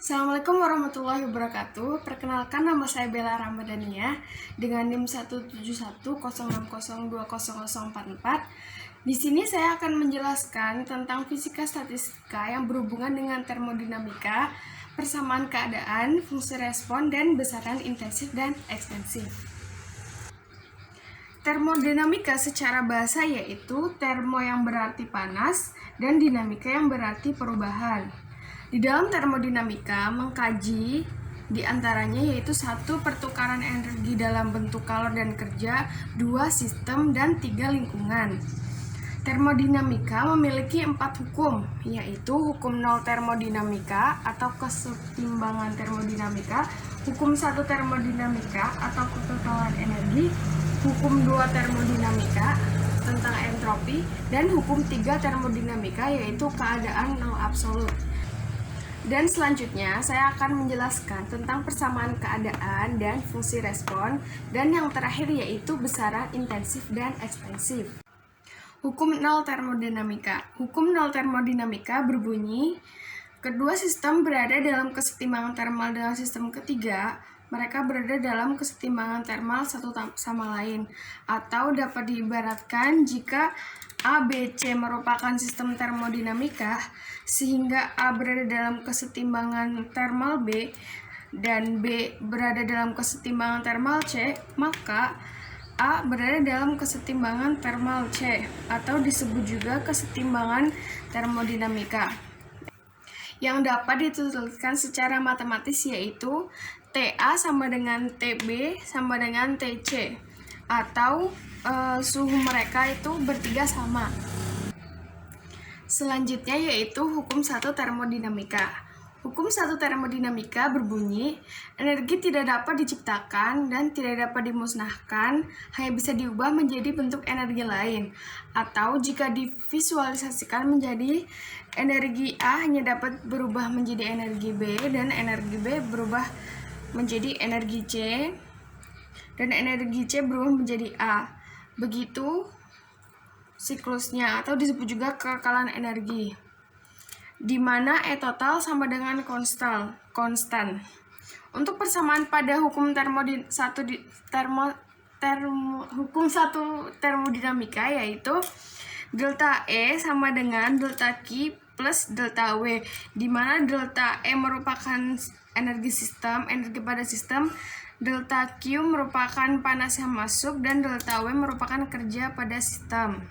Assalamualaikum warahmatullahi wabarakatuh. Perkenalkan, nama saya Bella Ramadhania dengan NIM 17106020044. Di sini saya akan menjelaskan tentang fisika statistika yang berhubungan dengan termodinamika, persamaan keadaan, fungsi respon, dan besaran intensif dan ekstensif. Termodinamika secara bahasa yaitu termo yang berarti panas dan dinamika yang berarti perubahan. Di dalam termodinamika mengkaji diantaranya yaitu 1. Pertukaran energi dalam bentuk kalor dan kerja, 2. Sistem, dan 3. Lingkungan. Termodinamika memiliki 4 hukum, yaitu hukum 0 termodinamika atau kesetimbangan termodinamika, hukum 1 termodinamika atau kekekalan energi, hukum 2 termodinamika tentang entropi, dan hukum 3 termodinamika yaitu keadaan nol absolut. Dan selanjutnya saya akan menjelaskan tentang persamaan keadaan dan fungsi respon, dan yang terakhir yaitu besaran intensif dan ekstensif. Hukum 0 termodinamika. Hukum 0 termodinamika berbunyi, kedua sistem berada dalam kesetimbangan termal dengan sistem ketiga, mereka berada dalam kesetimbangan termal satu sama lain, atau dapat diibaratkan jika A, B, C merupakan sistem termodinamika, sehingga A berada dalam kesetimbangan termal B dan B berada dalam kesetimbangan termal C, maka A berada dalam kesetimbangan termal C, atau disebut juga kesetimbangan termodinamika, yang dapat dituliskan secara matematis yaitu TA sama dengan TB sama dengan TC, atau suhu mereka itu bertiga sama. Selanjutnya yaitu hukum 1 termodinamika. Hukum 1 termodinamika berbunyi, energi tidak dapat diciptakan dan tidak dapat dimusnahkan, hanya bisa diubah menjadi bentuk energi lain. Atau jika divisualisasikan menjadi energi A hanya dapat berubah menjadi energi B, dan energi B berubah menjadi energi C, dan energi C berubah menjadi A. Begitu siklusnya, atau disebut juga kekekalan energi, di mana E total sama dengan konstan. Untuk persamaan pada hukum hukum 1 termodinamika yaitu delta E sama dengan delta Q plus delta W, di mana delta E merupakan energi pada sistem, delta Q merupakan panas yang masuk, dan delta W merupakan kerja pada sistem.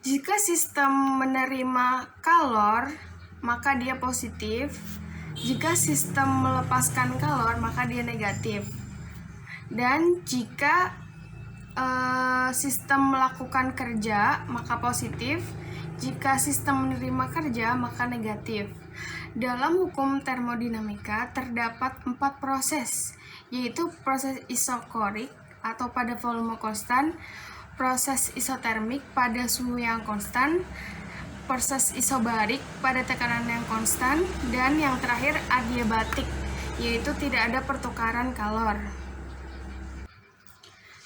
Jika sistem menerima kalor, maka dia positif. Jika sistem melepaskan kalor, maka dia negatif. Dan jika sistem melakukan kerja, maka positif. Jika sistem menerima kerja, maka negatif. Dalam hukum termodinamika terdapat 4 proses, yaitu proses isokorik atau pada volume konstan, proses isotermik pada suhu yang konstan, proses isobarik pada tekanan yang konstan, dan yang terakhir adiabatik, yaitu tidak ada pertukaran kalor.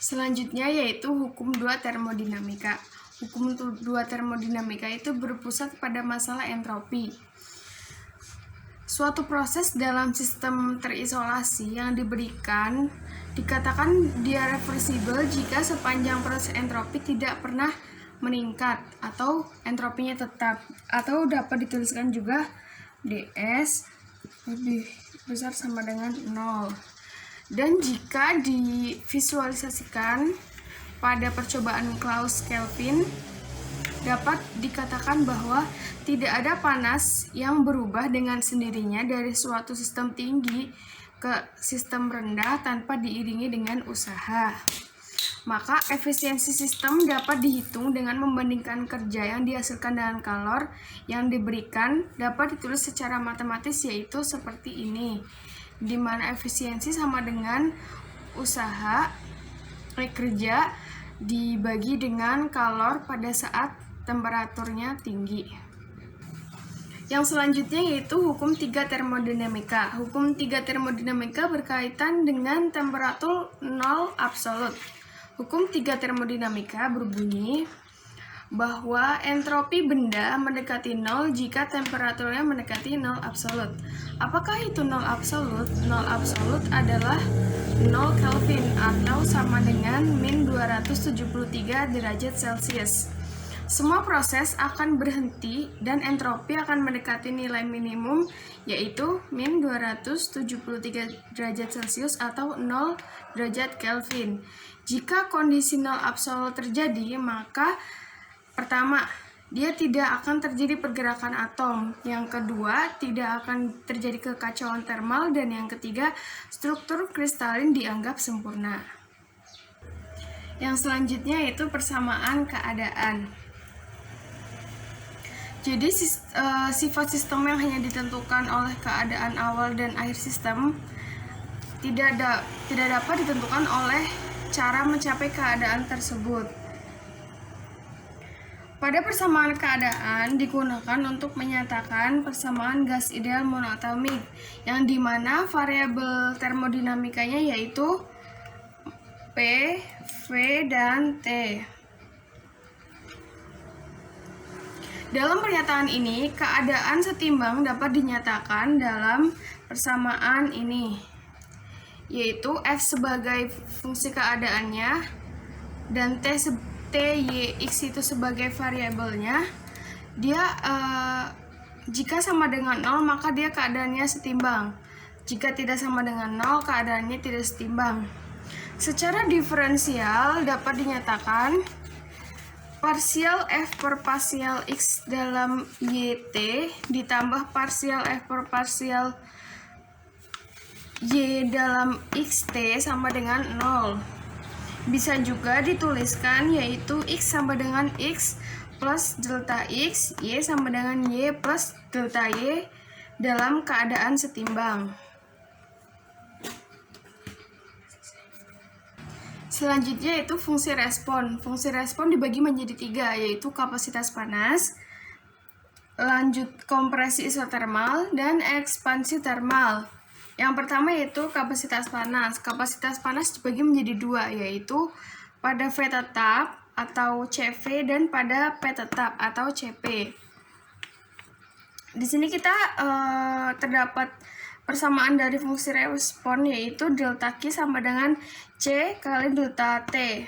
Selanjutnya yaitu hukum 2 termodinamika. Hukum 2 termodinamika itu berpusat pada masalah entropi. Suatu proses dalam sistem terisolasi yang diberikan dikatakan dia reversibel jika sepanjang proses entropi tidak pernah meningkat atau entropinya tetap, atau dapat dituliskan juga ds lebih besar sama dengan 0. Dan jika divisualisasikan pada percobaan Claus-Kelvin, dapat dikatakan bahwa tidak ada panas yang berubah dengan sendirinya dari suatu sistem tinggi ke sistem rendah tanpa diiringi dengan usaha. Maka efisiensi sistem dapat dihitung dengan membandingkan kerja yang dihasilkan dengan kalor yang diberikan, dapat ditulis secara matematis yaitu seperti ini, di mana efisiensi sama dengan usaha kerja dibagi dengan kalor pada saat temperaturnya tinggi. Yang selanjutnya yaitu hukum 3 termodinamika. Hukum 3 termodinamika berkaitan dengan temperatur nol absolut. Hukum 3 termodinamika berbunyi, bahwa entropi benda mendekati nol jika temperaturnya mendekati nol absolut. Apakah itu nol absolut? Nol absolut adalah 0 Kelvin atau sama dengan min 273 derajat Celcius. Semua proses akan berhenti dan entropi akan mendekati nilai minimum, yaitu min 273 derajat Celcius atau 0 derajat Kelvin. Jika kondisi nol absolut terjadi, maka pertama, dia tidak akan terjadi pergerakan atom. Yang kedua, tidak akan terjadi kekacauan termal. Dan yang ketiga, struktur kristalin dianggap sempurna. Yang selanjutnya yaitu persamaan keadaan. Jadi sifat sistem yang hanya ditentukan oleh keadaan awal dan akhir sistem tidak dapat ditentukan oleh cara mencapai keadaan tersebut. Pada persamaan keadaan digunakan untuk menyatakan persamaan gas ideal monoatomik, yang dimana variabel termodinamikanya yaitu P, V, dan T. Dalam pernyataan ini, keadaan setimbang dapat dinyatakan dalam persamaan ini, yaitu F sebagai fungsi keadaannya dan Yx itu sebagai variabelnya. Dia jika sama dengan 0 maka dia keadaannya setimbang. Jika tidak sama dengan 0 keadaannya tidak setimbang. Secara diferensial dapat dinyatakan parsial F per parsial X dalam YT ditambah parsial F per parsial Y dalam XT sama dengan 0. Bisa juga dituliskan yaitu X sama dengan X plus delta X, Y sama dengan Y plus delta Y dalam keadaan setimbang. Selanjutnya yaitu fungsi respon. Fungsi respon dibagi menjadi 3, yaitu kapasitas panas, lanjut kompresi isotermal, dan ekspansi termal. Yang pertama yaitu kapasitas panas. Kapasitas panas dibagi menjadi 2, yaitu pada V tetap atau CV dan pada P tetap atau CP. Di sini kita terdapat persamaan dari fungsi respon, yaitu delta Q sama dengan C kali delta T,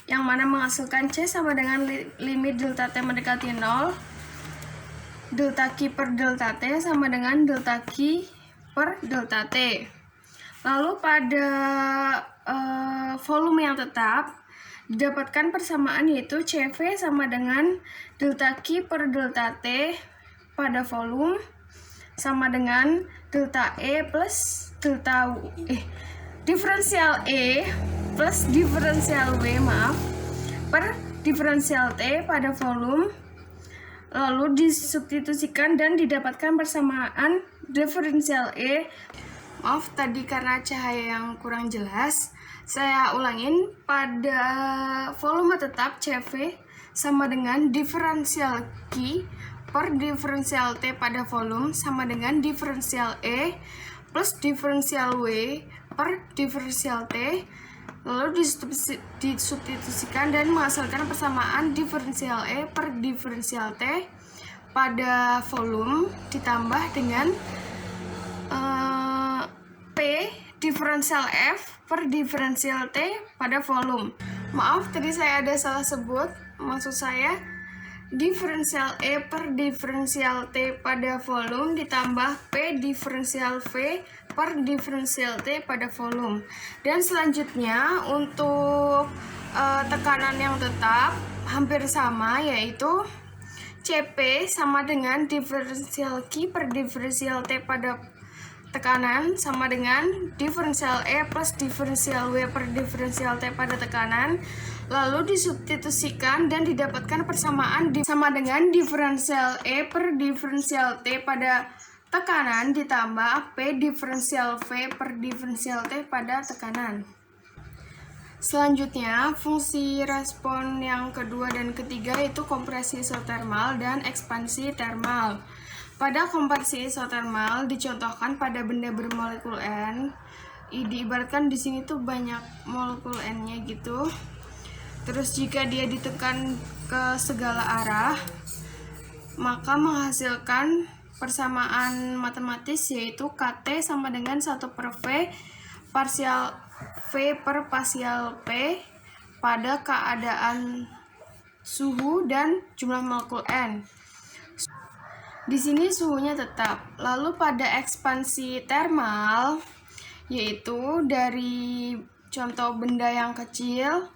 yang mana menghasilkan C sama dengan limit delta T mendekati 0, delta Q per delta T sama dengan delta Q per delta T. Lalu pada volume yang tetap didapatkan persamaan yaitu CV sama dengan delta Q per delta T pada volume sama dengan delta E plus delta diferensial E plus diferensial W per diferensial T pada volume, lalu disubstitusikan dan didapatkan persamaan diferensial E. Maaf tadi karena cahaya yang kurang jelas, saya ulangin. Pada volume tetap CV sama dengan diferensial Q per diferensial T pada volume sama dengan diferensial E plus diferensial W per diferensial T, lalu disubstitusikan dan menghasilkan persamaan diferensial E per diferensial T pada volume ditambah dengan P diferensial F per diferensial T pada volume. Maaf tadi saya ada salah sebut, maksud saya diferensial E per diferensial T pada volume ditambah P diferensial V per diferensial T pada volume. Dan selanjutnya untuk tekanan yang tetap hampir sama, yaitu CP sama dengan diferensial Q per diferensial T pada tekanan sama dengan diferensial E plus diferensial W per diferensial T pada tekanan, lalu disubstitusikan dan didapatkan persamaan sama dengan diferensial E per diferensial T pada tekanan ditambah P diferensial V per diferensial T pada tekanan. Selanjutnya, fungsi respon yang kedua dan ketiga yaitu kompresi isotermal dan ekspansi termal. Pada kompresi isotermal dicontohkan pada benda bermolekul N. Diibaratkan di sini tuh banyak molekul N-nya gitu. Terus jika dia ditekan ke segala arah, maka menghasilkan persamaan matematis yaitu KT sama dengan 1 per V parsial V per parsial P pada keadaan suhu dan jumlah molekul N. Di sini suhunya tetap. Lalu pada ekspansi termal, yaitu dari contoh benda yang kecil,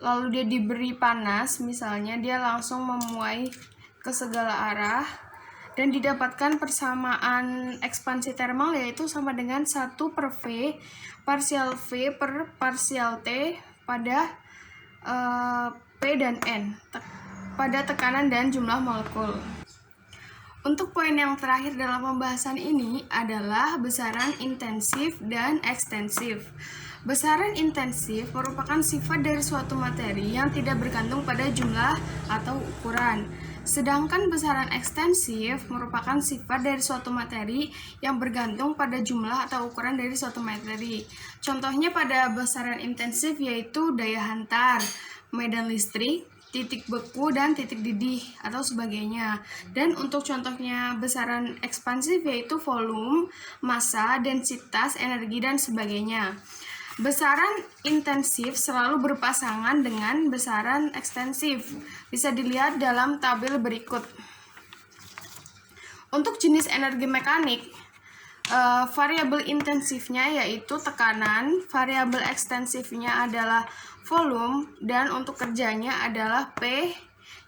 lalu dia diberi panas, misalnya dia langsung memuai ke segala arah, dan didapatkan persamaan ekspansi termal yaitu sama dengan 1 per V parsial V per parsial T pada P dan N pada tekanan dan jumlah molekul. Untuk poin yang terakhir dalam pembahasan ini adalah besaran intensif dan ekstensif. Besaran intensif merupakan sifat dari suatu materi yang tidak bergantung pada jumlah atau ukuran. Sedangkan besaran ekstensif merupakan sifat dari suatu materi yang bergantung pada jumlah atau ukuran dari suatu materi. Contohnya pada besaran intensif yaitu daya hantar, medan listrik, titik beku, dan titik didih atau sebagainya. Dan untuk contohnya besaran ekspansif yaitu volume, massa, densitas, energi, dan sebagainya. Besaran intensif selalu berpasangan dengan besaran ekstensif. Bisa dilihat dalam tabel berikut. Untuk jenis energi mekanik, variabel intensifnya yaitu tekanan, variabel ekstensifnya adalah volume, dan untuk kerjanya adalah P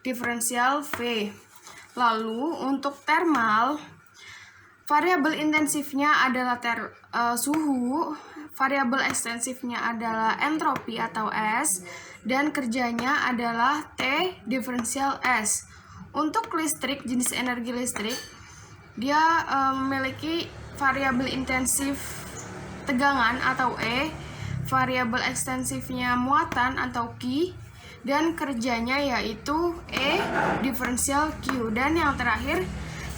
diferensial V. Lalu untuk thermal, variabel intensifnya adalah suhu, variabel ekstensifnya adalah entropi atau S, dan kerjanya adalah T diferensial S. Untuk listrik, jenis energi listrik, dia memiliki variabel intensif tegangan atau E, variabel ekstensifnya muatan atau Q, dan kerjanya yaitu E diferensial Q. Dan yang terakhir,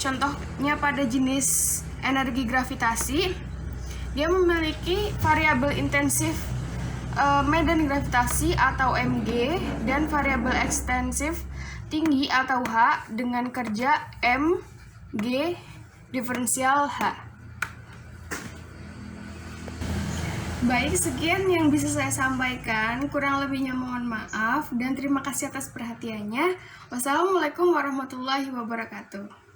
contohnya pada jenis energi gravitasi, dia memiliki variabel intensif medan gravitasi atau Mg, dan variabel ekstensif tinggi atau H dengan kerja Mg diferensial H. Baik, sekian yang bisa saya sampaikan. Kurang lebihnya mohon maaf dan terima kasih atas perhatiannya. Wassalamualaikum warahmatullahi wabarakatuh.